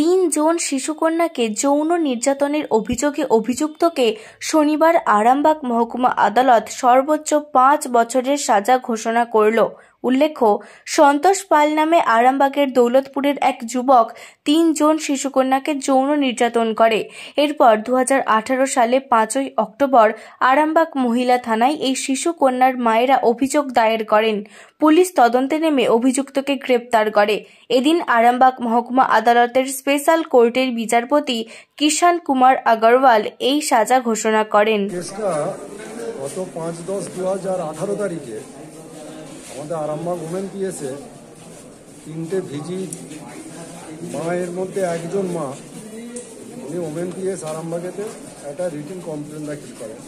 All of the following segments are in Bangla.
3 জন শিশুকন্যাকে যৌন নির্যাতনের অভিযোগে অভিযুক্তকে শনিবার আরামবাগ মহকুমা আদালত সর্বোচ্চ 5 বছরের সাজা ঘোষণা করল। উল্লেখ্য, সন্তোষ পাল নামে আরামবাগের দৌলতপুরের এক যুবক 3 জন শিশুকন্যাকে যৌন নির্যাতন করে। এরপর 2018 সালে 5ই অক্টোবর আরামবাগ মহিলা থানায় এই শিশুকন্যার মায়েরা অভিযোগ দায়ের করেন। পুলিশ তদন্তে নেমে অভিযুক্তকে গ্রেপ্তার করে। এদিন আরামবাগ মহকুমা আদালতের স্পেশাল কোর্টের বিচারপতি কিষান কুমার আগরওয়াল এই সাজা ঘোষণা করেন। গত 5/10/2018 তারিখে আমাদের আরামবাগ ওমেন পিএসে 3টে ভিজিট মায়ের মধ্যে একজন মা উনি ওমেন পিএস আরামবাগেতে একটা রিটেন কমপ্লেন দাখিল করেন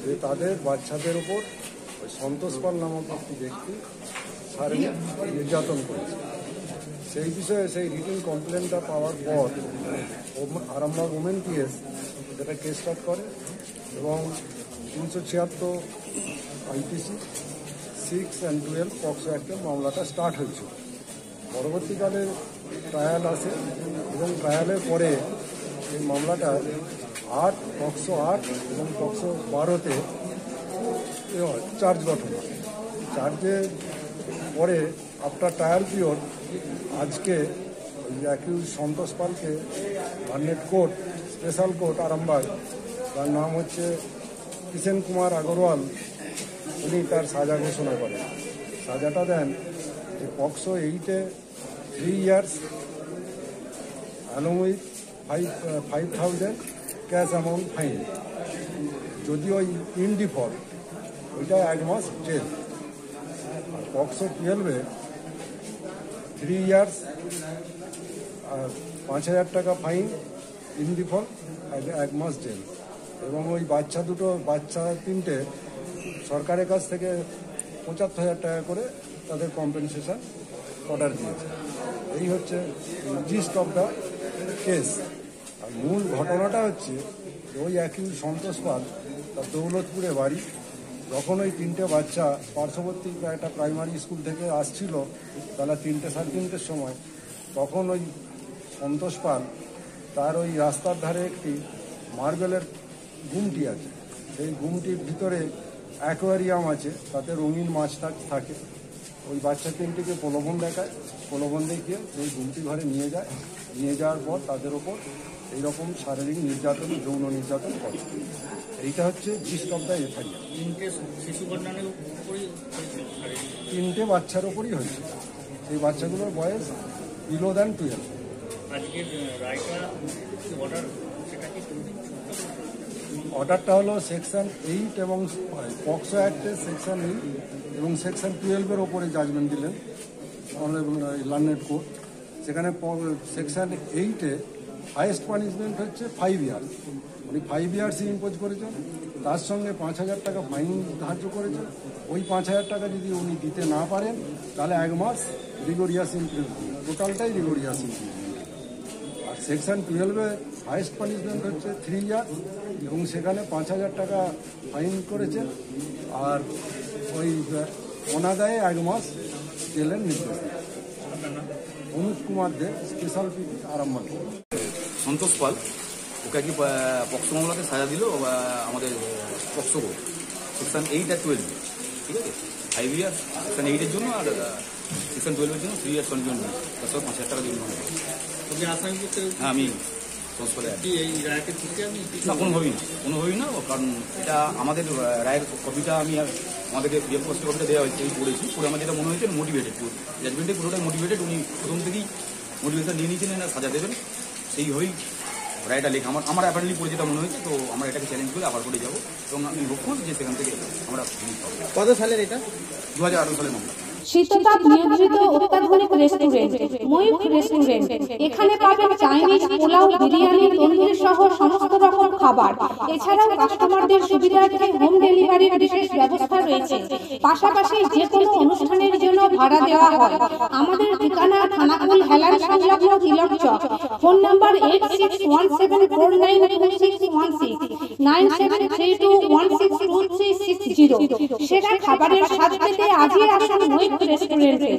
যে তাদের বাচ্চাদের উপর সন্তোষ পাল নামক একটি ব্যক্তি শারীরিক নির্যাতন করেছে। সেই বিষয়ে সেই রিটেন কমপ্লেনটা পাওয়ার পর আরামবাগ ওমেন পিএস যেটা কেস স্টার্ট করে এবং 376 আইপিসি 6 and 12 পক্সো অ্যাক্টে মামলাটা স্টার্ট হয়েছিল। পরবর্তীকালে ট্রায়াল আসে এবং ট্রায়ালের পরে এই মামলাটা 8 পক্সো 8 এবং পক্সো 12-তে চার্জ গঠন হয়। চার্জের পরে আফটার ট্রায়াল পিরিয়ড আজকে অ্যাকিউজ সন্তোষ পালকে Burnett court special court Arambagh, তার নাম হচ্ছে কিষান কুমার আগরওয়াল, উনি তার সাজা ঘোষণা করেন। সাজাটা দেন যে পক্সো 8-এ 3 years along with 5,000 cash amount fine. যদি ওই ইন ডিফল্ট ওইটা 1 মাস জেল। আর পক্সো 12-এ 3 years 5,000 টাকা ফাইন, ইন ডিফল্ট 1 মাস জেল। এবং ওই বাচ্চা 3টে সরকারের কাছ থেকে 75,000 টাকা করে তাদের কম্পেনসেশন অর্ডার দিয়েছে। এই হচ্ছে জিস্ট অফ দ্য কেস। আর মূল ঘটনাটা হচ্ছে ওই অ্যাকিউজ সন্তোষ পাল তার দৌলতপুরে বাড়ি, যখন ওই 3টে বাচ্চা পার্শ্ববর্তী একটা প্রাইমারি স্কুল থেকে আসছিল তাহলে 3টে সাড়ে 3টের সময়, তখন ওই সন্তোষ পাল তার ওই রাস্তার ধারে একটি মার্বেলের গুমটি আছে, সেই গুমটির ভিতরে অ্যাকোয়ারিয়াম আছে, তাতে রঙিন মাছ থাকে। ওই বাচ্চা 3টিকে প্রলোভন দেখায়, প্রলোভন দেখিয়ে সেই গুমটি ঘরে নিয়ে যায়। নিয়ে যাওয়ার পর তাদের ওপর এইরকম শারীরিক নির্যাতন, যৌন নির্যাতন করে। এইটা হচ্ছে জিস্ট অফ দ্য এফআইআর। 3টে বাচ্চার ওপরই হয়েছে। সেই বাচ্চাগুলোর বয়স বিলো দ্যান 12। অর্ডারটা হলো সেকশন 8 এবং পক্সো অ্যাক্টের সেকশন 8 এবং সেকশন 12-এর ওপরে জাজমেন্ট দিলেন লার্নেড কোর্ট। সেখানে সেকশন 8-এ হাইয়েস্ট পানিশমেন্ট হচ্ছে 5 years। উনি 5 years ইম্পোজ করেছেন, তার সঙ্গে 5,000 টাকা ফাইন ধার্য করেছেন। ওই 5,000 টাকা যদি উনি দিতে না পারেন তাহলে 1 মাস রিগোরিয়াস ইমপ্রিজনমেন্ট, টোটালটাই রিগোরিয়াস ইমপ্রিজনমেন্ট। আর সেকশন 12-এ হাইয়েস্ট পানিশমেন্ট হচ্ছে 3 years এবং সেখানে 5,000 টাকা ফাইন করেছেন। আর ওই অনাদায়ে 1 মাস জেলের নির্দেশ। অনুপ কুমার দে, স্পেশাল পিপি, আরামবাগ। সন্তোষ পাল ওকে কি পক্সো মামলাতে সাজা দিল আমাদের পক্সো কোর্ট সেকশন 8 আর 12, ঠিক আছে? 5 years সেকশন 8-এর জন্য আর সেকশন 12-এর জন্য 3 years কন্টিনিউ, তার সঙ্গে 5,000 টাকা জন্য। হ্যাঁ, আমি কোনোভাবেই না, কারণ এটা আমাদের রায়ের কপিটা আমি আমাদেরকে বিএম পোস্টের কপিটা দেওয়া হয়েছে, আমি পড়েছি। পড়ে আমার যেটা মনে হয়েছে মোটিভেটেড, জাজমেন্টে পুরোটাই মোটিভেটেড। উনি প্রথম থেকেই মোটিভেশন নিয়ে নিয়েছিলেন না সাজা দেবেন, সেইভাবেই রায়টা লেখা আমার অ্যাপারেন্টলি পড়ে যেটা মনে হয়েছে। তো আমরা এটাকে চ্যালেঞ্জ করে আবার করে যাবো এবং আমি হোপফুল যে সেখান থেকে আমরা কত সালের এটা? 2018 সালের মামলা। শীততাপ নিয়ন্ত্রিত অত্যাধুনিক রেস্টুরেন্ট ময়ূখ রেস্টুরেন্ট। এখানে পাবেন চাইনিজ, পোলাও, বিরিয়ানি, তন্দুরি সহ সমস্ত রকম খাবার। এছাড়াও কাস্টমারদের সুবিধার্থে হোম ডেলিভারির বিশেষ ব্যবস্থা রয়েছে। পাশাপাশি যে কোনো অনুষ্ঠানের জন্য ভাড়া দেওয়া হয়। আমাদের ঠিকানা খানাকুল হেলান সংলগ্ন তিলক চক। Phone number 8617492616 9732162360। সেরা খাবারের স্বাদ পেতে আজই আসুন ময়ূখ রেস্টুরেন্টে।